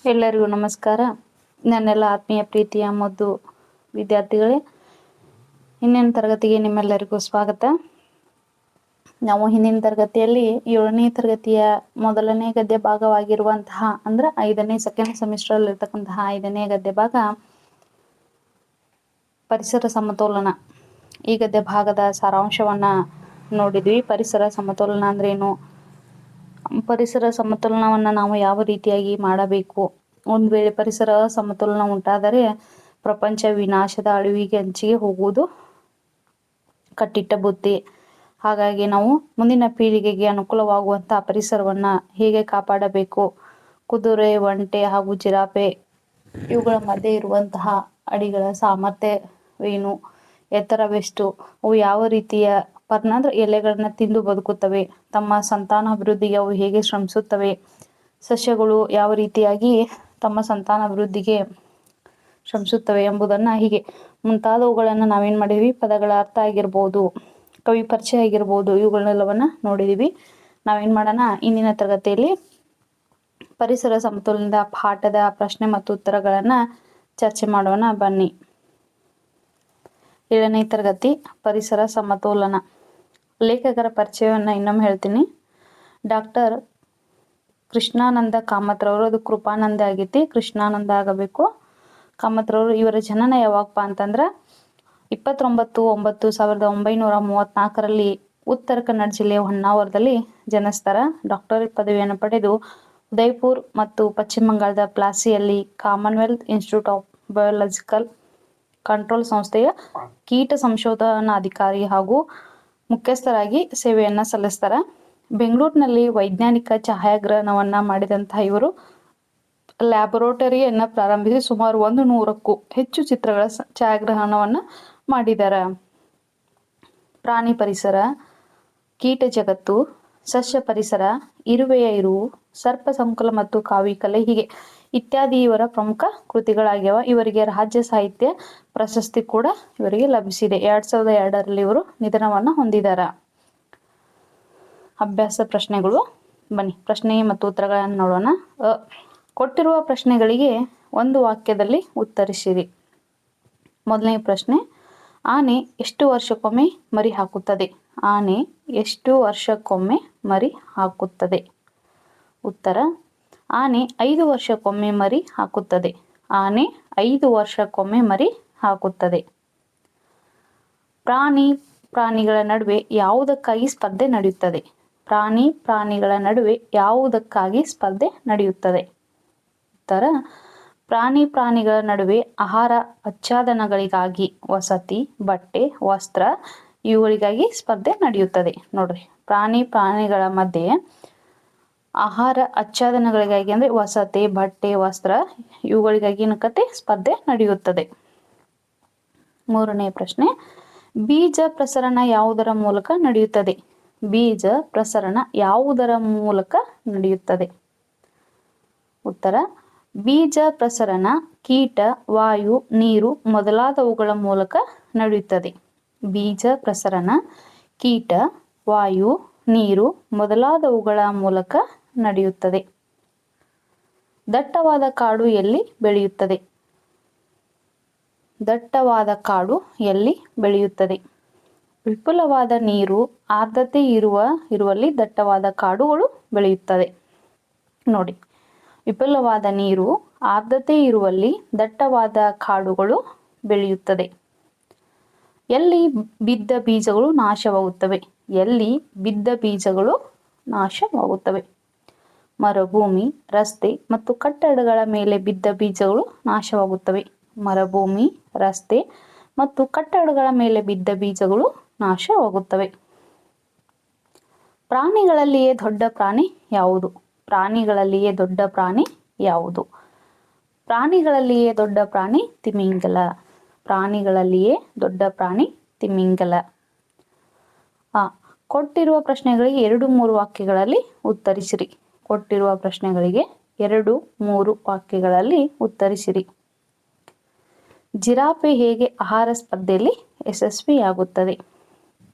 ಎಲ್ಲರಿಗೂ ನಮಸ್ಕಾರ. ನನ್ನೆಲ್ಲ ಆತ್ಮೀಯ ಪ್ರೀತಿಯ ಮುದ್ದು ವಿದ್ಯಾರ್ಥಿಗಳೇ, ಹಿಂದಿನ ತರಗತಿಗೆ ನಿಮ್ಮೆಲ್ಲರಿಗೂ ಸ್ವಾಗತ. ನಾವು ಹಿಂದಿನ ತರಗತಿಯಲ್ಲಿ 7ನೇ ತರಗತಿಯ ಮೊದಲನೇ ಗದ್ಯ ಭಾಗವಾಗಿರುವಂತಹ ಅಂದ್ರೆ 5ನೇ ಸೆಕೆಂಡ್ ಸೆಮಿಸ್ಟರ್ ಅಲ್ಲಿ ಇರ್ತಕ್ಕಂತಹ 5ನೇ ಗದ್ಯ ಭಾಗ ಪರಿಸರ ಸಮತೋಲನ, ಈ ಗದ್ಯ ಭಾಗದ ಸಾರಾಂಶವನ್ನ ನೋಡಿದ್ವಿ. ಪರಿಸರ ಸಮತೋಲನ ಅಂದ್ರೆ ಏನು, ಪರಿಸರ ಸಮತೋಲನವನ್ನ ನಾವು ಯಾವ ರೀತಿಯಾಗಿ ಮಾಡಬೇಕು, ಒಂದು ವೇಳೆ ಪರಿಸರ ಸಮತೋಲನ ಉಂಟಾದರೆ ಪ್ರಪಂಚ ವಿನಾಶದ ಅಳಿವಿಗೆ ಅಂಚಿಗೆ ಹೋಗುವುದು ಕಟ್ಟಿಟ್ಟ ಬುತ್ತಿ. ಹಾಗಾಗಿ ನಾವು ಮುಂದಿನ ಪೀಳಿಗೆಗೆ ಅನುಕೂಲವಾಗುವಂತಹ ಪರಿಸರವನ್ನ ಹೇಗೆ ಕಾಪಾಡಬೇಕು, ಕುದುರೆ, ಒಂಟೆ ಹಾಗೂ ಜಿರಾಫೆ ಇವುಗಳ ಮಧ್ಯೆ ಇರುವಂತಹ ಅಡಿಗಳ ಸಾಮರ್ಥ್ಯವೇನು, ಎತ್ತರವೆಷ್ಟು, ಅವು ಯಾವ ರೀತಿಯ ಅಂದ್ರೆ ಎಲೆಗಳನ್ನ ತಿಂದು ಬದುಕುತ್ತವೆ, ತಮ್ಮ ಸಂತಾನಾಭಿವೃದ್ಧಿಗೆ ಅವು ಹೇಗೆ ಶ್ರಮಿಸುತ್ತವೆ, ಸಸ್ಯಗಳು ಯಾವ ರೀತಿಯಾಗಿ ತಮ್ಮ ಸಂತಾನಾಭಿವೃದ್ಧಿಗೆ ಶ್ರಮಿಸುತ್ತವೆ ಎಂಬುದನ್ನ ಹೀಗೆ ಮುಂತಾದವುಗಳನ್ನ ನಾವೇನ್ ಮಾಡಿದ್ವಿ, ಪದಗಳ ಅರ್ಥ ಆಗಿರ್ಬೋದು, ಕವಿ ಪರಿಚಯ ಆಗಿರ್ಬೋದು, ಇವುಗಳನ್ನೆಲ್ಲವನ್ನ ನೋಡಿದೀವಿ. ನಾವೇನ್ ಮಾಡೋಣ, ಇಂದಿನ ತರಗತಿಯಲ್ಲಿ ಪರಿಸರ ಸಮತೋಲನದ ಪಾಠದ ಪ್ರಶ್ನೆ ಮತ್ತು ಉತ್ತರಗಳನ್ನ ಚರ್ಚೆ ಮಾಡೋಣ ಬನ್ನಿ. 7ನೇ ತರಗತಿ ಪರಿಸರ ಸಮತೋಲನ. ಲೇಖಕರ ಪರಿಚಯವನ್ನ ಇನ್ನೊಮ್ಮೆ ಹೇಳ್ತೀನಿ. ಡಾಕ್ಟರ್ ಕೃಷ್ಣಾನಂದ ಕಾಮತ್ರವರು, ಅದು ಕೃಪಾನಂದ ಆಗೈತಿ, ಕೃಷ್ಣಾನಂದ ಆಗಬೇಕು. ಕಾಮತ್ರವರು ಇವರ ಜನನ ಯಾವಾಗಪ್ಪ ಅಂತಂದ್ರ 29/9/1934 ಉತ್ತರ ಕನ್ನಡ ಜಿಲ್ಲೆಯ ಹೊನ್ನಾವರದಲ್ಲಿ ಜನಿಸ್ತಾರ. ಡಾಕ್ಟರೇಟ್ ಪದವಿಯನ್ನು ಪಡೆದು ಉದಯ್ಪುರ್ ಮತ್ತು ಪಶ್ಚಿಮ ಬಂಗಾಳದ ಪ್ಲಾಸಿಯಲ್ಲಿ Commonwealth Institute of Biological Control ಸಂಸ್ಥೆಯ ಕೀಟ ಸಂಶೋಧನಾಧಿಕಾರಿ ಹಾಗೂ ಮುಖ್ಯಸ್ಥರಾಗಿ ಸೇವೆಯನ್ನ ಸಲ್ಲಿಸ್ತಾರ. ಬೆಂಗಳೂರಿನಲ್ಲಿ ವೈಜ್ಞಾನಿಕ ಛಾಯಾಗ್ರಹಣವನ್ನ ಮಾಡಿದಂತಹ ಇವರು ಲ್ಯಾಬೊರೇಟರಿಯನ್ನ ಪ್ರಾರಂಭಿಸಿ ಸುಮಾರು 100ಕ್ಕೂ ಹೆಚ್ಚು ಚಿತ್ರಗಳ ಛಾಯಾಗ್ರಹಣವನ್ನ ಮಾಡಿದಾರ. ಪ್ರಾಣಿ ಪರಿಸರ, ಕೀಟ ಜಗತ್ತು, ಸಸ್ಯ ಪರಿಸರ, ಇರುವೆಯ ಇರುವು, ಸರ್ಪ ಸಂಕುಲ ಮತ್ತು ಕಾವಿಕಲೆ ಹೀಗೆ ಇತ್ಯಾದಿ ಇವರ ಪ್ರಮುಖ ಕೃತಿಗಳಾಗ್ಯವ. ಇವರಿಗೆ ರಾಜ್ಯ ಸಾಹಿತ್ಯ ಪ್ರಶಸ್ತಿ ಕೂಡ ಇವರಿಗೆ ಲಭಿಸಿದೆ. 2002ರಲ್ಲಿ ಇವರು ನಿಧನವನ್ನ ಹೊಂದಿದಾರ. ಅಭ್ಯಾಸ ಪ್ರಶ್ನೆಗಳು ಬನ್ನಿ, ಪ್ರಶ್ನೆ ಮತ್ತು ಉತ್ತರಗಳನ್ನು ನೋಡೋಣ. ಕೊಟ್ಟಿರುವ ಪ್ರಶ್ನೆಗಳಿಗೆ ಒಂದು ವಾಕ್ಯದಲ್ಲಿ ಉತ್ತರಿಸಿರಿ. ಮೊದಲನೇ ಪ್ರಶ್ನೆ, ಆನೆ ಎಷ್ಟು ವರ್ಷಕ್ಕೊಮ್ಮೆ ಮರಿ ಹಾಕುತ್ತದೆ? ಆನೆ ಎಷ್ಟು ವರ್ಷಕ್ಕೊಮ್ಮೆ ಮರಿ ಹಾಕುತ್ತದೆ? ಉತ್ತರ, ಆನೆ 5 ವರ್ಷಕ್ಕೊಮ್ಮೆ ಮರಿ ಹಾಕುತ್ತದೆ. ಆನೆ 5 ವರ್ಷಕ್ಕೊಮ್ಮೆ ಮರಿ ಹಾಕುತ್ತದೆ. ಪ್ರಾಣಿಗಳ ನಡುವೆ ಯಾವುದಕ್ಕಾಗಿ ಸ್ಪರ್ಧೆ ನಡೆಯುತ್ತದೆ? ಪ್ರಾಣಿಗಳ ನಡುವೆ ಯಾವುದಕ್ಕಾಗಿ ಸ್ಪರ್ಧೆ ನಡೆಯುತ್ತದೆ? ಉತ್ತರ, ಪ್ರಾಣಿಗಳ ನಡುವೆ ಆಹಾರ ಆಚ್ಛಾದನಗಳಿಗಾಗಿ, ವಸತಿ, ಬಟ್ಟೆ, ವಸ್ತ್ರ ಇವುಗಳಿಗಾಗಿ ಸ್ಪರ್ಧೆ ನಡೆಯುತ್ತದೆ. ನೋಡ್ರಿ, ಪ್ರಾಣಿಗಳ ಮಧ್ಯೆ ಆಹಾರ ಆಚ್ಛಾದನಗಳಿಗಾಗಿ ಅಂದ್ರೆ ವಸತಿ, ಬಟ್ಟೆ, ವಸ್ತ್ರ ಇವುಗಳಿಗಾಗಿ ಏನಕ್ಕತೆ ಸ್ಪರ್ಧೆ ನಡೆಯುತ್ತದೆ. ಮೂರನೇ ಪ್ರಶ್ನೆ, ಬೀಜ ಪ್ರಸರಣ ಯಾವುದರ ಮೂಲಕ ನಡೆಯುತ್ತದೆ? ಬೀಜ ಪ್ರಸರಣ ಯಾವುದರ ಮೂಲಕ ನಡೆಯುತ್ತದೆ? ಉತ್ತರ, ಬೀಜ ಪ್ರಸರಣ ಕೀಟ, ವಾಯು, ನೀರು ಮೊದಲಾದವುಗಳ ಮೂಲಕ ನಡೆಯುತ್ತದೆ. ಬೀಜ ಪ್ರಸರಣ ಕೀಟ, ವಾಯು, ನೀರು ಮೊದಲಾದವುಗಳ ಮೂಲಕ ನಡೆಯುತ್ತದೆ. ದಟ್ಟವಾದ ಕಾಡು ಎಲ್ಲಿ ಬೆಳೆಯುತ್ತದೆ? ದಟ್ಟವಾದ ಕಾಡು ಎಲ್ಲಿ ಬೆಳೆಯುತ್ತದೆ? ವಿಪುಲವಾದ ನೀರು, ಆರ್ದ್ರತೆ ಇರುವಲ್ಲಿ ದಟ್ಟವಾದ ಕಾಡುಗಳು ಬೆಳೆಯುತ್ತದೆ. ನೋಡಿ, ವಿಪುಲವಾದ ನೀರು, ಆರ್ದ್ರತೆ ಇರುವಲ್ಲಿ ದಟ್ಟವಾದ ಕಾಡುಗಳು ಬೆಳೆಯುತ್ತದೆ. ಎಲ್ಲಿ ಬಿದ್ದ ಬೀಜಗಳು ನಾಶವಾಗುತ್ತವೆ? ಎಲ್ಲಿ ಬಿದ್ದ ಬೀಜಗಳು ನಾಶವಾಗುತ್ತವೆ? ಮರುಭೂಮಿ, ರಸ್ತೆ ಮತ್ತು ಕಟ್ಟಡಗಳ ಮೇಲೆ ಬಿದ್ದ ಬೀಜಗಳು ನಾಶವಾಗುತ್ತವೆ. ಮರುಭೂಮಿ, ರಸ್ತೆ ಮತ್ತು ಕಟ್ಟಡಗಳ ಮೇಲೆ ಬಿದ್ದ ಬೀಜಗಳು ನಾಶವಾಗುತ್ತವೆ. ಪ್ರಾಣಿಗಳಲ್ಲಿಯೇ ದೊಡ್ಡ ಪ್ರಾಣಿ ಯಾವುದು? ಪ್ರಾಣಿಗಳಲ್ಲಿಯೇ ದೊಡ್ಡ ಪ್ರಾಣಿ ಯಾವುದು? ಪ್ರಾಣಿಗಳಲ್ಲಿಯೇ ದೊಡ್ಡ ಪ್ರಾಣಿ ತಿಮಿಂಗಲ. ಪ್ರಾಣಿಗಳಲ್ಲಿಯೇ ದೊಡ್ಡ ಪ್ರಾಣಿ ತಿಮಿಂಗಲ. ಕೊಟ್ಟಿರುವ ಪ್ರಶ್ನೆಗಳಿಗೆ 2-3 ವಾಕ್ಯಗಳಲ್ಲಿ ಉತ್ತರಿಸಿರಿ. ಕೊಟ್ಟಿರುವ ಪ್ರಶ್ನೆಗಳಿಗೆ 2-3 ವಾಕ್ಯಗಳಲ್ಲಿ ಉತ್ತರಿಸಿರಿ. ಜಿರಾಫೆ ಹೇಗೆ ಆಹಾರ ಸ್ಪರ್ಧೆಯಲ್ಲಿ ಯಶಸ್ವಿಯಾಗುತ್ತದೆ?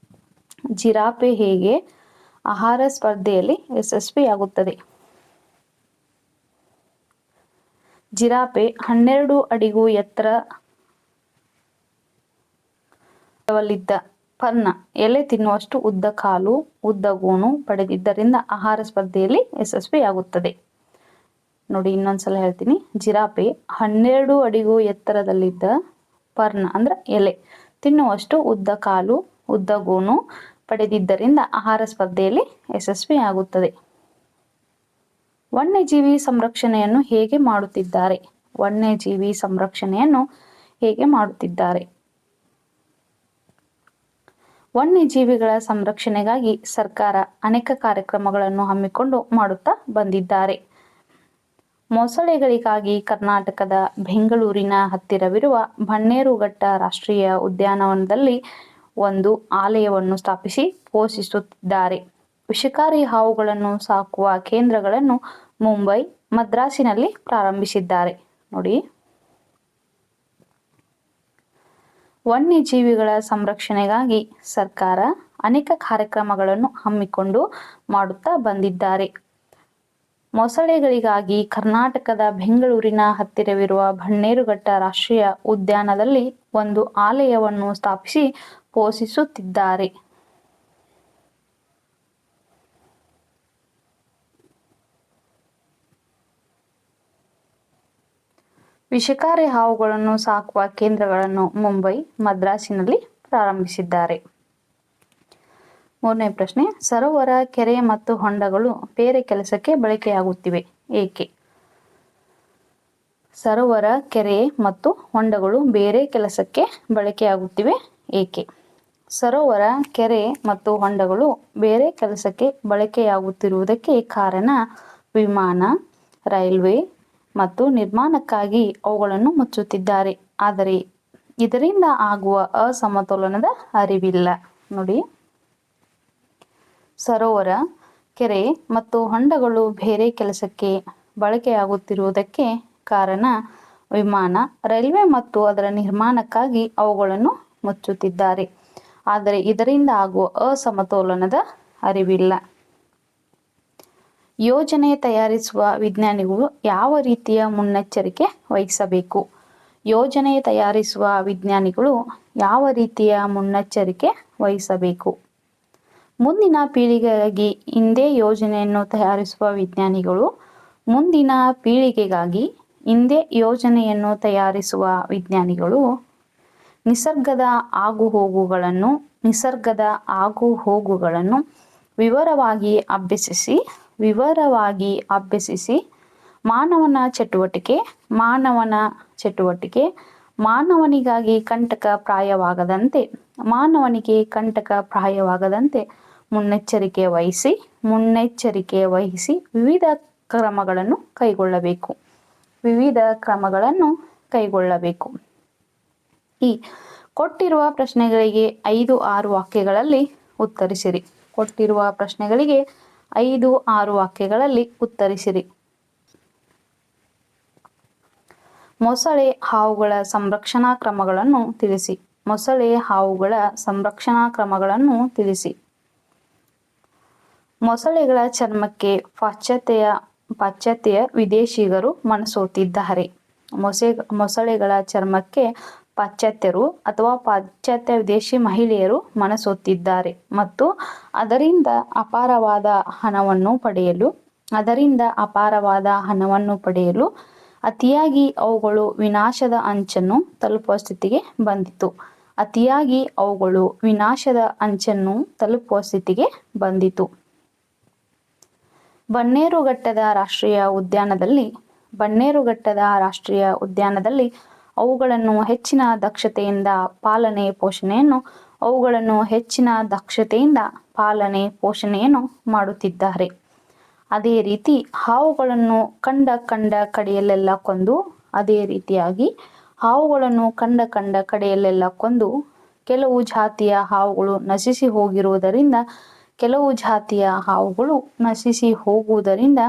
ಜಿರಾಫೆ ಹೇಗೆ ಆಹಾರ ಸ್ಪರ್ಧೆಯಲ್ಲಿ ಯಶಸ್ವಿಯಾಗುತ್ತದೆ? ಜಿರಾಫೆ 12 ಅಡಿಗೂ ಎತ್ತರದಲ್ಲಿದ್ದ ಪರ್ಣ ಎಲೆ ತಿನ್ನುವಷ್ಟು ಉದ್ದ ಕಾಲು, ಉದ್ದ ಗೋಣು ಪಡೆದಿದ್ದರಿಂದ ಆಹಾರ ಸ್ಪರ್ಧೆಯಲ್ಲಿ ಯಶಸ್ವಿಯಾಗುತ್ತದೆ. ನೋಡಿ, ಇನ್ನೊಂದ್ಸಲ ಹೇಳ್ತೀನಿ. ಜಿರಾಫೆ 12 ಅಡಿಗೂ ಎತ್ತರದಲ್ಲಿದ್ದ ಪರ್ಣ ಅಂದ್ರೆ ಎಲೆ ತಿನ್ನುವಷ್ಟು ಉದ್ದ ಕಾಲು, ಉದ್ದ ಗೋಣು ಪಡೆದಿದ್ದರಿಂದ ಆಹಾರ ಸ್ಪರ್ಧೆಯಲ್ಲಿ ಯಶಸ್ವಿಯಾಗುತ್ತದೆ. ವನ್ಯಜೀವಿ ಸಂರಕ್ಷಣೆಯನ್ನು ಹೇಗೆ ಮಾಡುತ್ತಿದ್ದಾರೆ? ವನ್ಯಜೀವಿ ಸಂರಕ್ಷಣೆಯನ್ನು ಹೇಗೆ ಮಾಡುತ್ತಿದ್ದಾರೆ? ವನ್ಯಜೀವಿಗಳ ಸಂರಕ್ಷಣೆಗಾಗಿ ಸರ್ಕಾರ ಅನೇಕ ಕಾರ್ಯಕ್ರಮಗಳನ್ನು ಹಮ್ಮಿಕೊಂಡು ಮಾಡುತ್ತಾ ಬಂದಿದ್ದಾರೆ. ಮೊಸಳೆಗಳಿಗಾಗಿ ಕರ್ನಾಟಕದ ಬೆಂಗಳೂರಿನ ಹತ್ತಿರವಿರುವ ಬನ್ನೇರುಘಟ್ಟ ರಾಷ್ಟ್ರೀಯ ಉದ್ಯಾನವನದಲ್ಲಿ ಒಂದು ಆಲಯವನ್ನು ಸ್ಥಾಪಿಸಿ ಪೋಷಿಸುತ್ತಿದ್ದಾರೆ. ವಿಷಕಾರಿ ಹಾವುಗಳನ್ನು ಸಾಕುವ ಕೇಂದ್ರಗಳನ್ನು ಮುಂಬೈ, ಮದ್ರಾಸಿನಲ್ಲಿ ಪ್ರಾರಂಭಿಸಿದ್ದಾರೆ. ನೋಡಿ, ವನ್ಯಜೀವಿಗಳ ಸಂರಕ್ಷಣೆಗಾಗಿ ಸರ್ಕಾರ ಅನೇಕ ಕಾರ್ಯಕ್ರಮಗಳನ್ನು ಹಮ್ಮಿಕೊಂಡು ಮಾಡುತ್ತಾ ಬಂದಿದ್ದಾರೆ. ಮೊಸಳೆಗಳಿಗಾಗಿ ಕರ್ನಾಟಕದ ಬೆಂಗಳೂರಿನ ಹತ್ತಿರವಿರುವ ಬನ್ನೇರುಘಟ್ಟ ರಾಷ್ಟ್ರೀಯ ಉದ್ಯಾನದಲ್ಲಿ ಒಂದು ಆಲಯವನ್ನು ಸ್ಥಾಪಿಸಿ ಪೋಷಿಸುತ್ತಿದ್ದಾರೆ. ವಿಷಕಾರಿ ಹಾವುಗಳನ್ನು ಸಾಕುವ ಕೇಂದ್ರಗಳನ್ನು ಮುಂಬೈ, ಮದ್ರಾಸಿನಲ್ಲಿ ಪ್ರಾರಂಭಿಸಿದ್ದಾರೆ. ಮೂರನೇ ಪ್ರಶ್ನೆ, ಸರೋವರ, ಕೆರೆ ಮತ್ತು ಹೊಂಡಗಳು ಬೇರೆ ಕೆಲಸಕ್ಕೆ ಬಳಕೆಯಾಗುತ್ತಿವೆ, ಏಕೆ? ಸರೋವರ, ಕೆರೆ ಮತ್ತು ಹೊಂಡಗಳು ಬೇರೆ ಕೆಲಸಕ್ಕೆ ಬಳಕೆಯಾಗುತ್ತಿವೆ, ಏಕೆ? ಸರೋವರ, ಕೆರೆ ಮತ್ತು ಹೊಂಡಗಳು ಬೇರೆ ಕೆಲಸಕ್ಕೆ ಬಳಕೆಯಾಗುತ್ತಿರುವುದಕ್ಕೆ ಕಾರಣ ವಿಮಾನ, ರೈಲ್ವೆ ಮತ್ತು ನಿರ್ಮಾಣಕ್ಕಾಗಿ ಅವುಗಳನ್ನು ಮುಚ್ಚುತ್ತಿದ್ದಾರೆ. ಆದರೆ ಇದರಿಂದ ಆಗುವ ಅಸಮತೋಲನದ ಅರಿವಿಲ್ಲ. ನೋಡಿ, ಸರೋವರ, ಕೆರೆ ಮತ್ತು ಹೊಂಡಗಳು ಬೇರೆ ಕೆಲಸಕ್ಕೆ ಬಳಕೆಯಾಗುತ್ತಿರುವುದಕ್ಕೆ ಕಾರಣ ವಿಮಾನ, ರೈಲ್ವೆ ಮತ್ತು ಅದರ ನಿರ್ಮಾಣಕ್ಕಾಗಿ ಅವುಗಳನ್ನು ಮುಚ್ಚುತ್ತಿದ್ದಾರೆ. ಆದರೆ ಇದರಿಂದ ಆಗುವ ಅಸಮತೋಲನದ ಅರಿವಿಲ್ಲ. ಯೋಜನೆ ತಯಾರಿಸುವ ವಿಜ್ಞಾನಿಗಳು ಯಾವ ರೀತಿಯ ಮುನ್ನೆಚ್ಚರಿಕೆ ವಹಿಸಬೇಕು? ಯೋಜನೆ ತಯಾರಿಸುವ ವಿಜ್ಞಾನಿಗಳು ಯಾವ ರೀತಿಯ ಮುನ್ನೆಚ್ಚರಿಕೆ ವಹಿಸಬೇಕು? ಮುಂದಿನ ಪೀಳಿಗೆಗಾಗಿ ಇಂದೇ ಯೋಜನೆಯನ್ನು ತಯಾರಿಸುವ ವಿಜ್ಞಾನಿಗಳು ಮುಂದಿನ ಪೀಳಿಗೆಗಾಗಿ ಇಂದೇ ಯೋಜನೆಯನ್ನು ತಯಾರಿಸುವ ವಿಜ್ಞಾನಿಗಳು ನಿಸರ್ಗದ ಆಗುಹೋಗುಗಳನ್ನು ವಿವರವಾಗಿ ಅಭ್ಯಸಿಸಿ ಮಾನವನ ಚಟುವಟಿಕೆ ಮಾನವನಿಗೆ ಕಂಟಕಪ್ರಾಯವಾಗದಂತೆ ಮುನ್ನೆಚ್ಚರಿಕೆ ವಹಿಸಿ ವಿವಿಧ ಕ್ರಮಗಳನ್ನು ಕೈಗೊಳ್ಳಬೇಕು. ಈ ಕೊಟ್ಟಿರುವ ಪ್ರಶ್ನೆಗಳಿಗೆ 5-6 ವಾಕ್ಯಗಳಲ್ಲಿ ಉತ್ತರಿಸಿರಿ. ಕೊಟ್ಟಿರುವ ಪ್ರಶ್ನೆಗಳಿಗೆ 5-6 ವಾಕ್ಯಗಳಲ್ಲಿ ಉತ್ತರಿಸಿರಿ. ಮೊಸಳೆ ಹಾವುಗಳ ಸಂರಕ್ಷಣಾ ಕ್ರಮಗಳನ್ನು ತಿಳಿಸಿ. ಮೊಸಳೆ ಹಾವುಗಳ ಸಂರಕ್ಷಣಾ ಕ್ರಮಗಳನ್ನು ತಿಳಿಸಿ. ಮೊಸಳೆಗಳ ಚರ್ಮಕ್ಕೆ ಪಾಶ್ಚಾತ್ಯ ವಿದೇಶಿಗರು ಮನಸೋತಿದ್ದಾರೆ. ಮೊಸಳೆಗಳ ಚರ್ಮಕ್ಕೆ ಪಾಶ್ಚಾತ್ಯರು ಅಥವಾ ಪಾಶ್ಚಾತ್ಯ ವಿದೇಶಿ ಮಹಿಳೆಯರು ಮನಸೋತಿದ್ದಾರೆ ಮತ್ತು ಅದರಿಂದ ಅಪಾರವಾದ ಹಣವನ್ನು ಪಡೆಯಲು ಅತಿಯಾಗಿ ಅವುಗಳು ವಿನಾಶದ ಅಂಚನ್ನು ತಲುಪುವ ಸ್ಥಿತಿಗೆ ಬಂದಿತು. ಬನ್ನೇರುಘಟ್ಟದ ರಾಷ್ಟ್ರೀಯ ಉದ್ಯಾನದಲ್ಲಿ ಅವುಗಳನ್ನು ಹೆಚ್ಚಿನ ದಕ್ಷತೆಯಿಂದ ಪಾಲನೆ ಪೋಷಣೆಯನ್ನು ಮಾಡುತ್ತಿದ್ದಾರೆ. ಅದೇ ರೀತಿ ಹಾವುಗಳನ್ನು ಕಂಡ ಕಡೆಯಲ್ಲೆಲ್ಲ ಕೊಂದು ಕೆಲವು ಜಾತಿಯ ಹಾವುಗಳು ನಶಿಸಿ ಹೋಗುವುದರಿಂದ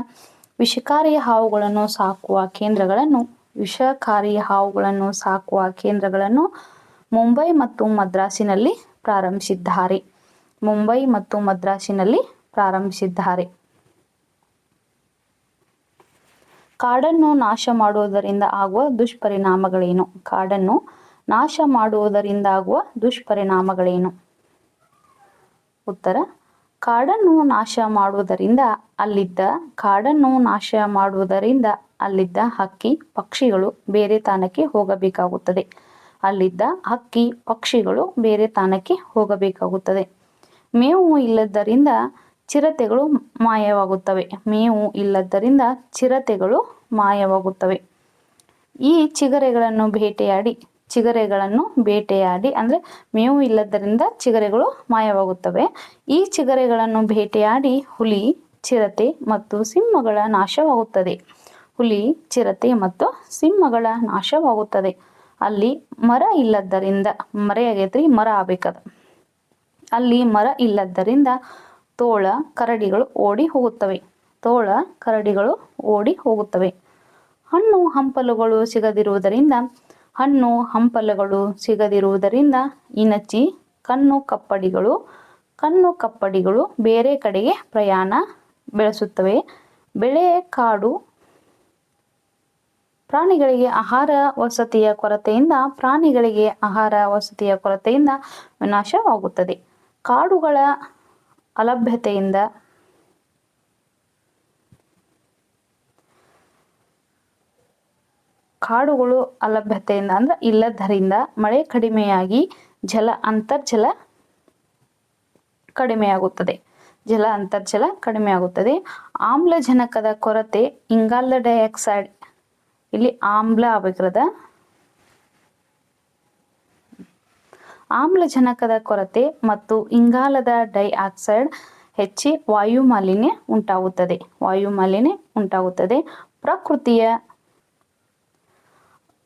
ವಿಷಕಾರಿ ಹಾವುಗಳನ್ನು ಸಾಕುವ ಕೇಂದ್ರಗಳನ್ನು ಮುಂಬೈ ಮತ್ತು ಮದ್ರಾಸಿನಲ್ಲಿ ಪ್ರಾರಂಭಿಸಿದ್ದಾರೆ. ಕಾಡನ್ನು ನಾಶ ಮಾಡುವುದರಿಂದ ಆಗುವ ದುಷ್ಪರಿಣಾಮಗಳೇನು? ಕಾಡನ್ನು ನಾಶ ಮಾಡುವುದರಿಂದ ಆಗುವ ದುಷ್ಪರಿಣಾಮಗಳೇನು? ಉತ್ತರ, ಕಾಡನ್ನು ನಾಶ ಮಾಡುವುದರಿಂದ ಅಲ್ಲಿದ್ದ ಹಕ್ಕಿ ಪಕ್ಷಿಗಳು ಬೇರೆ ತಾಣಕ್ಕೆ ಹೋಗಬೇಕಾಗುತ್ತದೆ. ಅಲ್ಲಿದ್ದ ಹಕ್ಕಿ ಪಕ್ಷಿಗಳು ಬೇರೆ ತಾಣಕ್ಕೆ ಹೋಗಬೇಕಾಗುತ್ತದೆ. ಮೇವು ಇಲ್ಲದ್ದರಿಂದ ಚಿರತೆಗಳು ಮಾಯವಾಗುತ್ತವೆ. ಈ ಚಿಗರೆಗಳನ್ನು ಬೇಟೆಯಾಡಿ ಅಂದರೆ ಮೇವು ಇಲ್ಲದರಿಂದ ಚಿಗರೆಗಳು ಮಾಯವಾಗುತ್ತವೆ. ಈ ಚಿಗರೆಗಳನ್ನು ಬೇಟೆಯಾಡಿ ಹುಲಿ, ಚಿರತೆ ಮತ್ತು ಸಿಂಹಗಳ ನಾಶವಾಗುತ್ತದೆ. ಹುಲಿ, ಚಿರತೆ ಮತ್ತು ಸಿಂಹಗಳ ನಾಶವಾಗುತ್ತದೆ. ಅಲ್ಲಿ ಮರ ಇಲ್ಲದ್ದರಿಂದ ತೋಳ ಕರಡಿಗಳು ಓಡಿ ಹೋಗುತ್ತವೆ. ಹಣ್ಣು ಹಂಪಲುಗಳು ಸಿಗದಿರುವುದರಿಂದ ಇಣಚಿ ಕಣ್ಣು ಕಪ್ಪಡಿಗಳು ಬೇರೆ ಕಡೆಗೆ ಪ್ರಯಾಣ ಬೆಳೆಸುತ್ತವೆ. ಬೆಳೆ ಕಾಡು ಪ್ರಾಣಿಗಳಿಗೆ ಆಹಾರ ವಸತಿಯ ಕೊರತೆಯಿಂದ ವಿನಾಶವಾಗುತ್ತದೆ. ಕಾಡುಗಳ ಅಲಭ್ಯತೆಯಿಂದ ಇಲ್ಲದರಿಂದ ಮಳೆ ಕಡಿಮೆಯಾಗಿ ಜಲ ಅಂತರ್ಜಲ ಕಡಿಮೆಯಾಗುತ್ತದೆ. ಆಮ್ಲಜನಕದ ಕೊರತೆ, ಇಂಗಾಲದ ಡೈಆಕ್ಸೈಡ್ ಇಲ್ಲಿ ಆಮ್ಲಜನಕದ ಕೊರತೆ ಮತ್ತು ಇಂಗಾಲದ ಡೈಆಕ್ಸೈಡ್ ಹೆಚ್ಚಿ ವಾಯುಮಾಲಿನ್ಯ ಉಂಟಾಗುತ್ತದೆ. ಪ್ರಕೃತಿಯ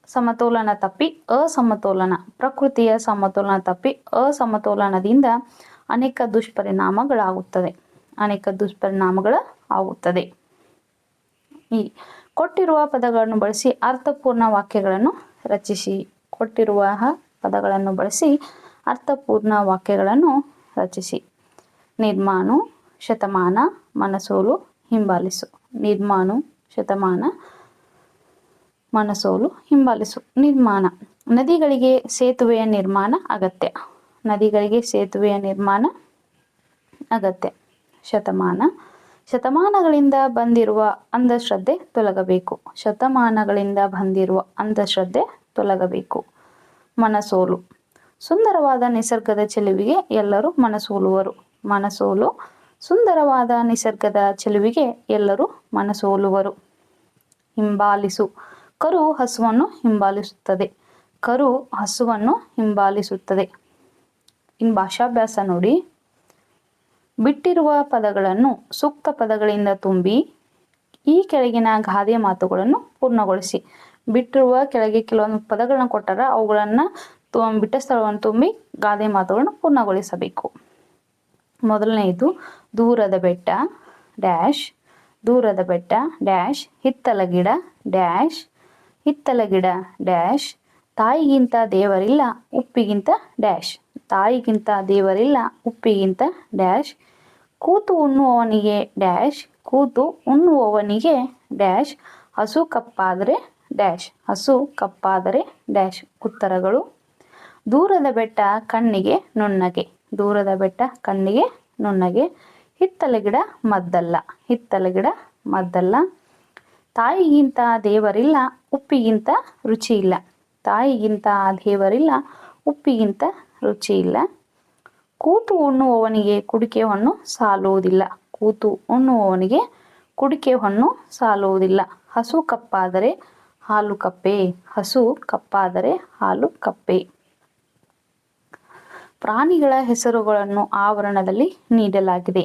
ಸಮತೋಲನ ತಪ್ಪಿ ಅಸಮತೋಲನದಿಂದ ಅನೇಕ ದುಷ್ಪರಿಣಾಮಗಳಾಗುತ್ತದೆ. ಈ ಕೊಟ್ಟಿರುವ ಪದಗಳನ್ನು ಬಳಸಿ ಅರ್ಥಪೂರ್ಣ ವಾಕ್ಯಗಳನ್ನು ರಚಿಸಿ. ನಿರ್ಮಾನು, ಶತಮಾನ, ಮನಸೋಲು, ಹಿಂಬಾಲಿಸು. ನಿರ್ಮಾಣ. ನದಿಗಳಿಗೆ ಸೇತುವೆಯ ನಿರ್ಮಾಣ ಅಗತ್ಯ. ಶತಮಾನಗಳಿಂದ ಬಂದಿರುವ ಅಂಧಶ್ರದ್ಧೆ ತೊಲಗಬೇಕು. ಮನಸೋಲು. ಸುಂದರವಾದ ನಿಸರ್ಗದ ಚೆಲುವಿಗೆ ಎಲ್ಲರೂ ಮನಸೋಲುವರು. ಹಿಂಬಾಲಿಸು. ಕರು ಹಸುವನ್ನು ಹಿಂಬಾಲಿಸುತ್ತದೆ. ಇನ್ನು ಭಾಷಾಭ್ಯಾಸ ನೋಡಿ. ಬಿಟ್ಟಿರುವ ಪದಗಳನ್ನು ಸೂಕ್ತ ಪದಗಳಿಂದ ತುಂಬಿ ಈ ಕೆಳಗಿನ ಗಾದೆ ಮಾತುಗಳನ್ನು ಪೂರ್ಣಗೊಳಿಸಿ. ಬಿಟ್ಟಿರುವ ಕೆಳಗೆ ಕೆಲವೊಂದು ಪದಗಳನ್ನು ಕೊಟ್ಟಾರ, ಅವುಗಳನ್ನು ಬಿಟ್ಟ ಸ್ಥಳವನ್ನು ತುಂಬಿ ಗಾದೆ ಮಾತುಗಳನ್ನು ಪೂರ್ಣಗೊಳಿಸಬೇಕು. ಮೊದಲನೆಯದು, ದೂರದ ಬೆಟ್ಟ ಡ್ಯಾಶ್ ಹಿತ್ತಲ ಗಿಡ ಡ್ಯಾಶ್ ತಾಯಿಗಿಂತ ದೇವರಿಲ್ಲ ಉಪ್ಪಿಗಿಂತ ಡ್ಯಾಶ್ ಕೂತು ಉಣ್ಣುವವನಿಗೆ ಡ್ಯಾಶ್ ಹಸು ಕಪ್ಪಾದರೆ ಡ್ಯಾಶ್. ಉತ್ತರಗಳು: ದೂರದ ಬೆಟ್ಟ ಕಣ್ಣಿಗೆ ನುಣ್ಣಗೆ. ಹಿತ್ತಲ ಗಿಡ ಮದ್ದಲ್ಲ. ತಾಯಿಗಿಂತ ದೇವರಿಲ್ಲ ಉಪ್ಪಿಗಿಂತ ರುಚಿಯಿಲ್ಲ. ಕೂತು ಉಣ್ಣುವವನಿಗೆ ಕುಡಿಕೆ ಹೊನ್ನು ಸಾಲುವುದಿಲ್ಲ. ಹಸು ಕಪ್ಪಾದರೆ ಹಾಲು ಕಪ್ಪೆ. ಪ್ರಾಣಿಗಳ ಹೆಸರುಗಳನ್ನು ಆವರಣದಲ್ಲಿ ನೀಡಲಾಗಿದೆ.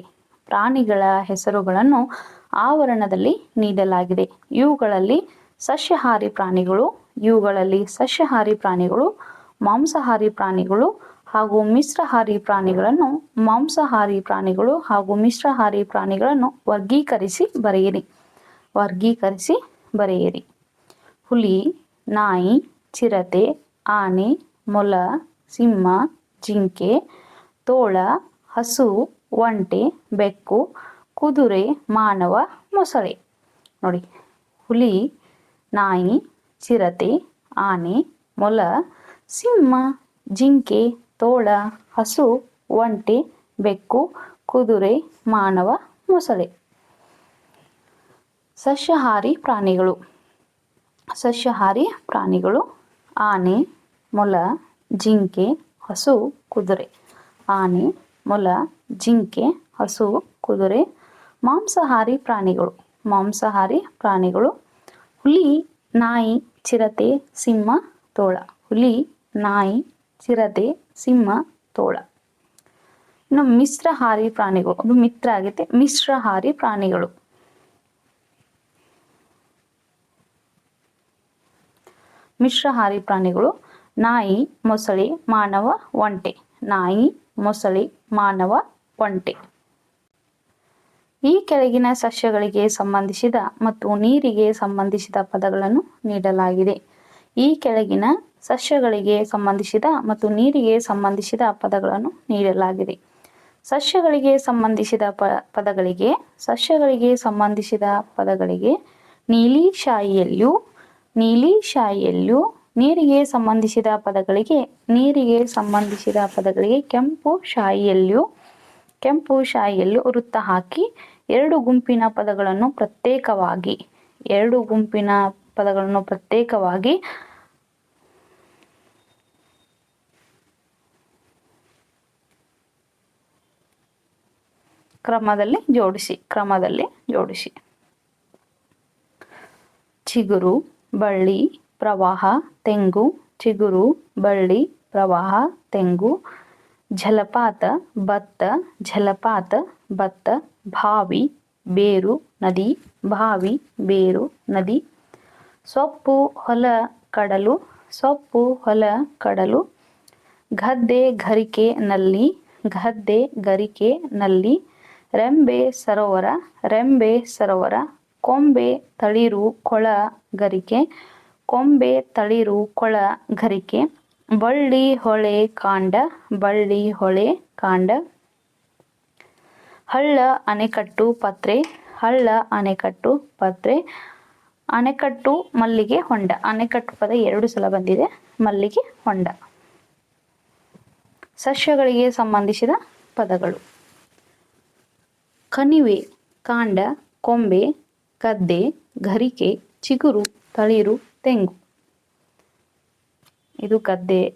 ಇವುಗಳಲ್ಲಿ ಸಸ್ಯಾಹಾರಿ ಪ್ರಾಣಿಗಳು, ಮಾಂಸಾಹಾರಿ ಪ್ರಾಣಿಗಳು ಹಾಗೂ ಮಿಶ್ರಹಾರಿ ಪ್ರಾಣಿಗಳನ್ನು ವರ್ಗೀಕರಿಸಿ ಬರೆಯಿರಿ. ಹುಲಿ, ನಾಯಿ, ಚಿರತೆ, ಆನೆ, ಮೊಲ, ಸಿಂಹ, ಜಿಂಕೆ, ತೋಳ, ಹಸು, ಒಂಟೆ, ಬೆಕ್ಕು, ಕುದುರೆ, ಮಾನವ, ಮೊಸಳೆ. ನೋಡಿ, ಹುಲಿ, ನಾಯಿ, ಚಿರತೆ, ಆನೆ, ಮೊಲ, ಸಿಂಹ, ಜಿಂಕೆ, ತೋಳ, ಹಸು, ಒಂಟೆ, ಬೆಕ್ಕು, ಕುದುರೆ, ಮಾನವ, ಮೊಸಳೆ. ಸಸ್ಯಾಹಾರಿ ಪ್ರಾಣಿಗಳು. ಸಸ್ಯಾಹಾರಿ ಪ್ರಾಣಿಗಳು ಆನೆ, ಮೊಲ, ಜಿಂಕೆ, ಹಸು, ಕುದುರೆ. ಆನೆ, ಮೊಲ, ಜಿಂಕೆ, ಹಸು, ಕುದುರೆ. ಮಾಂಸಾಹಾರಿ ಪ್ರಾಣಿಗಳು. ಮಾಂಸಾಹಾರಿ ಪ್ರಾಣಿಗಳು ಹುಲಿ, ನಾಯಿ, ಚಿರತೆ, ಸಿಂಹ, ತೋಳ. ಹುಲಿ, ನಾಯಿ, ಚಿರತೆ, ಸಿಂಹ, ತೋಳ. ಇನ್ನು ಮಿಶ್ರಾಹಾರಿ ಪ್ರಾಣಿಗಳು. ಅದು ಮಿತ್ರ ಆಗೈತೆ. ಮಿಶ್ರಾಹಾರಿ ಪ್ರಾಣಿಗಳು. ಮಿಶ್ರಾಹಾರಿ ಪ್ರಾಣಿಗಳು ನಾಯಿ, ಮೊಸಳೆ, ಮಾನವ, ಒಂಟೆ. ನಾಯಿ, ಮೊಸಳೆ, ಮಾನವ, ಒಂಟೆ. ಈ ಕೆಳಗಿನ ಸಸ್ಯಗಳಿಗೆ ಸಂಬಂಧಿಸಿದ ಮತ್ತು ನೀರಿಗೆ ಸಂಬಂಧಿಸಿದ ಪದಗಳನ್ನು ನೀಡಲಾಗಿದೆ. ಈ ಕೆಳಗಿನ ಸಸ್ಯಗಳಿಗೆ ಸಂಬಂಧಿಸಿದ ಮತ್ತು ನೀರಿಗೆ ಸಂಬಂಧಿಸಿದ ಪದಗಳನ್ನು ನೀಡಲಾಗಿದೆ. ಸಸ್ಯಗಳಿಗೆ ಸಂಬಂಧಿಸಿದ ಪದಗಳಿಗೆ ಸಸ್ಯಗಳಿಗೆ ಸಂಬಂಧಿಸಿದ ಪದಗಳಿಗೆ ನೀಲಿ ಶಾಯಿಯಲ್ಲಿಯೂ ನೀಲಿ ಶಾಯಿಯಲ್ಲಿಯೂ. ನೀರಿಗೆ ಸಂಬಂಧಿಸಿದ ಪದಗಳಿಗೆ ನೀರಿಗೆ ಸಂಬಂಧಿಸಿದ ಪದಗಳಿಗೆ ಕೆಂಪು ಶಾಯಿಯಲ್ಲಿಯೂ ಕೆಂಪು ಶಾಯಿಯಲ್ಲಿಯೂ ವೃತ್ತ ಹಾಕಿ ಎರಡು ಗುಂಪಿನ ಪದಗಳನ್ನು ಪ್ರತ್ಯೇಕವಾಗಿ ಕ್ರಮದಲ್ಲಿ ಜೋಡಿಸಿ. ಚಿಗುರು, ಬಳ್ಳಿ, ಪ್ರವಾಹ, ತೆಂಗು. ಚಿಗುರು, ಬಳ್ಳಿ, ಪ್ರವಾಹ, ತೆಂಗು. ಜಲಪಾತ, ಭತ್ತ. ಜಲಪಾತ, ಭತ್ತ. ಬಾವಿ, ಬೇರು, ನದಿ. ಬಾವಿ, ಬೇರು, ನದಿ. ಸೊಪ್ಪು, ಹೊಲ, ಕಡಲು. ಸೊಪ್ಪು, ಹೊಲ, ಕಡಲು. ಗದ್ದೆ, ಗರಿಕೆ, ನಲ್ಲಿ. ಗದ್ದೆ, ಗರಿಕೆ, ನಲ್ಲಿ. ರೆಂಬೆ, ಸರೋವರ. ರೆಂಬೆ, ಸರೋವರ. ಕೊಂಬೆ, ತಳಿರು, ಕೊಳ, ಗರಿಕೆ. ಕೊಂಬೆ, ತಳಿರು, ಕೊಳ, ಗರಿಕೆ. ಬಳ್ಳಿ, ಹೊಳೆ, ಕಾಂಡ. ಬಳ್ಳಿ, ಹೊಳೆ, ಕಾಂಡ. ಹಳ್ಳ, ಅಣೆಕಟ್ಟು, ಪತ್ರೆ. ಹಳ್ಳ, ಅಣೆಕಟ್ಟು, ಪತ್ರೆ. ಅಣೆಕಟ್ಟು, ಮಲ್ಲಿಗೆ, ಹೊಂಡ. ಅಣೆಕಟ್ಟು ಪದ 2 ಸಲ ಬಂದಿದೆ. ಮಲ್ಲಿಗೆ, ಹೊಂಡ. ಸಸ್ಯಗಳಿಗೆ ಸಂಬಂಧಿಸಿದ ಪದಗಳು ಕಣಿವೆ, ಕಾಂಡ, ಕೊಂಬೆ, ಗದ್ದೆ, ಗರಿಕೆ, ಚಿಗುರು, ತಳಿರು, ತೆಂಗು. ಇದು ಗದ್ದೆ.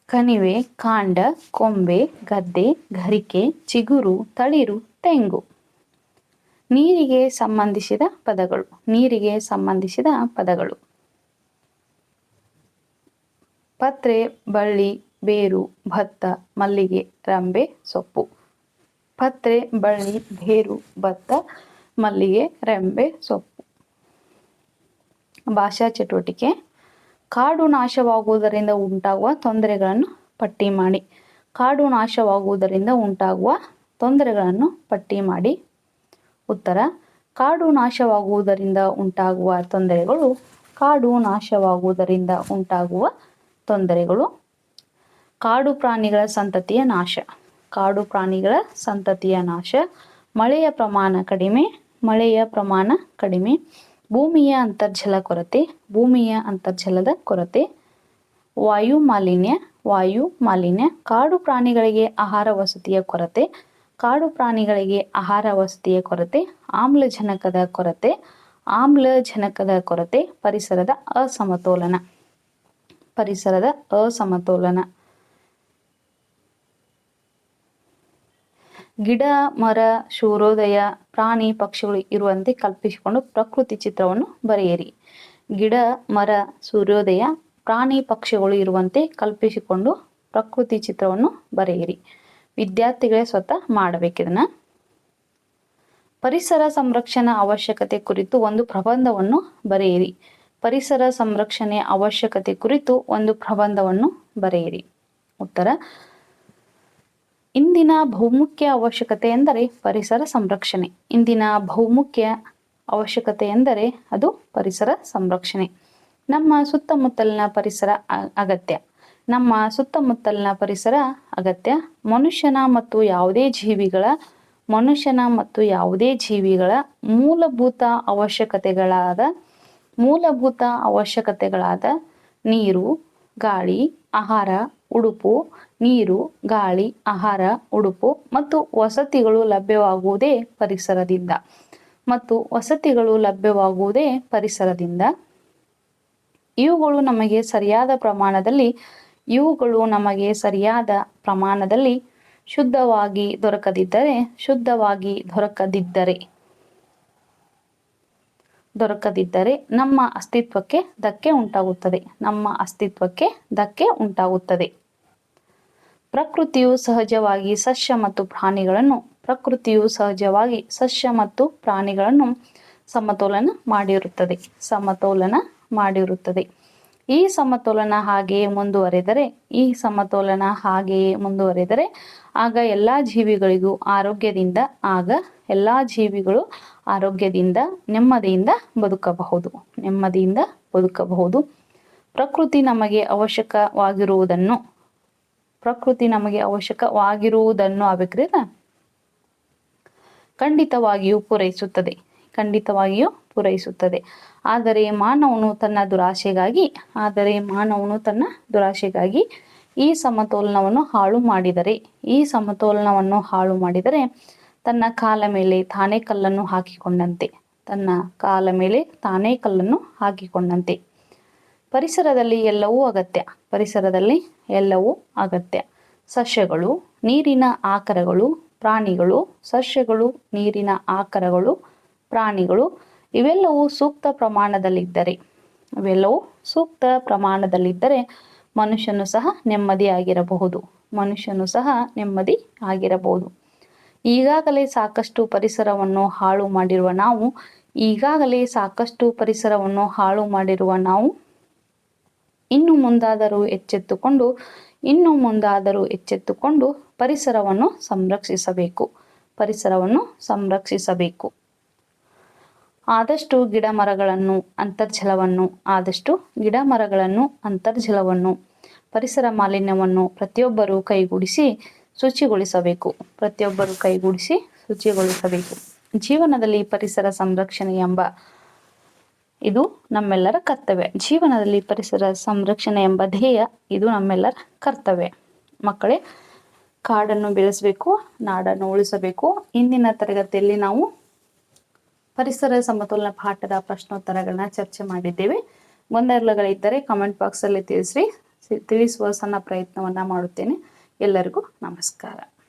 ಕಣಿವೆ, ಕಾಂಡ, ಕೊಂಬೆ, ಗದ್ದೆ, ಗರಿಕೆ, ಚಿಗುರು, ತಳಿರು, ತೆಂಗು. ನೀರಿಗೆ ಸಂಬಂಧಿಸಿದ ಪದಗಳು. ನೀರಿಗೆ ಸಂಬಂಧಿಸಿದ ಪದಗಳು ಪತ್ರೆ, ಬಳ್ಳಿ, ಬೇರು, ಭತ್ತ, ಮಲ್ಲಿಗೆ, ರೆಂಬೆ, ಸೊಪ್ಪು. ಪತ್ರೆ, ಬಳ್ಳಿ, ಬೇರು, ಭತ್ತ, ಮಲ್ಲಿಗೆ, ರೆಂಬೆ, ಸೊಪ್ಪು. ಭಾಷಾ ಚಟುವಟಿಕೆ. ಕಾಡು ನಾಶವಾಗುವುದರಿಂದ ಉಂಟಾಗುವ ತೊಂದರೆಗಳನ್ನು ಪಟ್ಟಿ ಮಾಡಿ. ಕಾಡು ನಾಶವಾಗುವುದರಿಂದ ಉಂಟಾಗುವ ತೊಂದರೆಗಳನ್ನು ಪಟ್ಟಿ ಮಾಡಿ. ಉತ್ತರ: ಕಾಡು ನಾಶವಾಗುವುದರಿಂದ ಉಂಟಾಗುವ ತೊಂದರೆಗಳು. ಕಾಡು ನಾಶವಾಗುವುದರಿಂದ ಉಂಟಾಗುವ ತೊಂದರೆಗಳು. ಕಾಡು ಪ್ರಾಣಿಗಳ ಸಂತತಿಯ ನಾಶ. ಕಾಡು ಪ್ರಾಣಿಗಳ ಸಂತತಿಯ ನಾಶ. ಮಳೆಯ ಪ್ರಮಾಣ ಕಡಿಮೆ. ಮಳೆಯ ಪ್ರಮಾಣ ಕಡಿಮೆ. ಭೂಮಿಯ ಅಂತರ್ಜಲ ಕೊರತೆ. ಭೂಮಿಯ ಅಂತರ್ಜಲದ ಕೊರತೆ. ವಾಯು ಮಾಲಿನ್ಯ. ವಾಯು ಮಾಲಿನ್ಯ. ಕಾಡು ಪ್ರಾಣಿಗಳಿಗೆ ಆಹಾರ ವಸತಿಯ ಕೊರತೆ. ಕಾಡು ಪ್ರಾಣಿಗಳಿಗೆ ಆಹಾರ ವಸತಿಯ ಕೊರತೆ. ಆಮ್ಲಜನಕದ ಕೊರತೆ. ಆಮ್ಲಜನಕದ ಕೊರತೆ. ಪರಿಸರದ ಅಸಮತೋಲನ. ಪರಿಸರದ ಅಸಮತೋಲನ. ಗಿಡ, ಮರ, ಸೂರ್ಯೋದಯ, ಪ್ರಾಣಿ, ಪಕ್ಷಿಗಳು ಇರುವಂತೆ ಕಲ್ಪಿಸಿಕೊಂಡು ಪ್ರಕೃತಿ ಚಿತ್ರವನ್ನು ಬರೆಯಿರಿ. ಗಿಡ, ಮರ, ಸೂರ್ಯೋದಯ, ಪ್ರಾಣಿ, ಪಕ್ಷಿಗಳು ಇರುವಂತೆ ಕಲ್ಪಿಸಿಕೊಂಡು ಪ್ರಕೃತಿ ಚಿತ್ರವನ್ನು ಬರೆಯಿರಿ. ವಿದ್ಯಾರ್ಥಿಗಳೇ ಸ್ವತಃ ಮಾಡಬೇಕಿದನ್ನ. ಪರಿಸರ ಸಂರಕ್ಷಣಾ ಅವಶ್ಯಕತೆ ಕುರಿತು ಒಂದು ಪ್ರಬಂಧವನ್ನು ಬರೆಯಿರಿ. ಪರಿಸರ ಸಂರಕ್ಷಣೆ ಅವಶ್ಯಕತೆ ಕುರಿತು ಒಂದು ಪ್ರಬಂಧವನ್ನು ಬರೆಯಿರಿ. ಉತ್ತರ: ಇಂದಿನ ಬಹುಮುಖ್ಯ ಅವಶ್ಯಕತೆ ಎಂದರೆ ಪರಿಸರ ಸಂರಕ್ಷಣೆ. ಇಂದಿನ ಬಹುಮುಖ್ಯ ಅವಶ್ಯಕತೆ ಎಂದರೆ ಅದು ಪರಿಸರ ಸಂರಕ್ಷಣೆ. ನಮ್ಮ ಸುತ್ತಮುತ್ತಲಿನ ಪರಿಸರ ಅಗತ್ಯ. ನಮ್ಮ ಸುತ್ತಮುತ್ತಲಿನ ಪರಿಸರ ಅಗತ್ಯ. ಮನುಷ್ಯನ ಮತ್ತು ಯಾವುದೇ ಜೀವಿಗಳ ಮನುಷ್ಯನ ಮತ್ತು ಯಾವುದೇ ಜೀವಿಗಳ ಮೂಲಭೂತ ಅವಶ್ಯಕತೆಗಳಾದ ನೀರು, ಗಾಳಿ, ಆಹಾರ, ಉಡುಪು, ನೀರು, ಗಾಳಿ, ಆಹಾರ, ಉಡುಪು ಮತ್ತು ವಸತಿಗಳು ಲಭ್ಯವಾಗುವುದೇ ಪರಿಸರದಿಂದ. ಇವುಗಳು ನಮಗೆ ಸರಿಯಾದ ಪ್ರಮಾಣದಲ್ಲಿ ಶುದ್ಧವಾಗಿ ದೊರಕದಿದ್ದರೆ ನಮ್ಮ ಅಸ್ತಿತ್ವಕ್ಕೆ ಧಕ್ಕೆ ಉಂಟಾಗುತ್ತದೆ. ಪ್ರಕೃತಿಯು ಸಹಜವಾಗಿ ಸಸ್ಯ ಮತ್ತು ಪ್ರಾಣಿಗಳನ್ನು ಸಮತೋಲನ ಮಾಡಿರುತ್ತದೆ. ಈ ಸಮತೋಲನ ಹಾಗೆಯೇ ಮುಂದುವರೆದರೆ ಆಗ ಎಲ್ಲಾ ಜೀವಿಗಳು ಆರೋಗ್ಯದಿಂದ ನೆಮ್ಮದಿಯಿಂದ ಬದುಕಬಹುದು. ಪ್ರಕೃತಿ ನಮಗೆ ಅವಶ್ಯಕವಾಗಿರುವುದನ್ನು ಖಂಡಿತವಾಗಿಯೂ ಪೂರೈಸುತ್ತದೆ. ಆದರೆ ಮಾನವನು ತನ್ನ ದುರಾಶೆಗಾಗಿ ಈ ಸಮತೋಲನವನ್ನು ಹಾಳು ಮಾಡಿದರೆ ತನ್ನ ಕಾಲ ಮೇಲೆ ತಾನೇ ಕಲ್ಲನ್ನು ಹಾಕಿಕೊಂಡಂತೆ. ಪರಿಸರದಲ್ಲಿ ಎಲ್ಲವೂ ಅಗತ್ಯ. ಸಸ್ಯಗಳು, ನೀರಿನ ಆಕರಗಳು, ಇವೆಲ್ಲವೂ ಸೂಕ್ತ ಪ್ರಮಾಣದಲ್ಲಿದ್ದರೆ ಮನುಷ್ಯನು ಸಹ ನೆಮ್ಮದಿಯಾಗಿರಬಹುದು. ಈಗಾಗಲೇ ಸಾಕಷ್ಟು ಪರಿಸರವನ್ನು ಹಾಳು ಮಾಡಿರುವ ನಾವು ಇನ್ನು ಮುಂದಾದರೂ ಎಚ್ಚೆತ್ತುಕೊಂಡು ಪರಿಸರವನ್ನು ಸಂರಕ್ಷಿಸಬೇಕು. ಆದಷ್ಟು ಅಂತರ್ಜಲವನ್ನು, ಪರಿಸರ ಮಾಲಿನ್ಯವನ್ನು ಪ್ರತಿಯೊಬ್ಬರೂ ಕೈಗೂಡಿಸಿ ಶುಚಿಗೊಳಿಸಬೇಕು. ಜೀವನದಲ್ಲಿ ಪರಿಸರ ಸಂರಕ್ಷಣೆ ಎಂಬ ಧ್ಯೇಯ ಇದು ನಮ್ಮೆಲ್ಲರ ಕರ್ತವ್ಯ. ಮಕ್ಕಳೇ, ಕಾಡನ್ನು ಬೆಳೆಸಬೇಕು, ನಾಡನ್ನು ಉಳಿಸಬೇಕು. ಇಂದಿನ ತರಗತಿಯಲ್ಲಿ ನಾವು ಪರಿಸರ ಸಮತೋಲನ ಪಾಠದ ಪ್ರಶ್ನೋತ್ತರಗಳನ್ನ ಚರ್ಚೆ ಮಾಡಿದ್ದೇವೆ. ಗೊಂದಲಗಳಿದ್ದರೆ ಕಮೆಂಟ್ ಬಾಕ್ಸ್ ಅಲ್ಲಿ ತಿಳಿಸುವ ಸಣ್ಣ ಪ್ರಯತ್ನವನ್ನ ಮಾಡುತ್ತೇನೆ. ಎಲ್ಲರಿಗೂ ನಮಸ್ಕಾರ.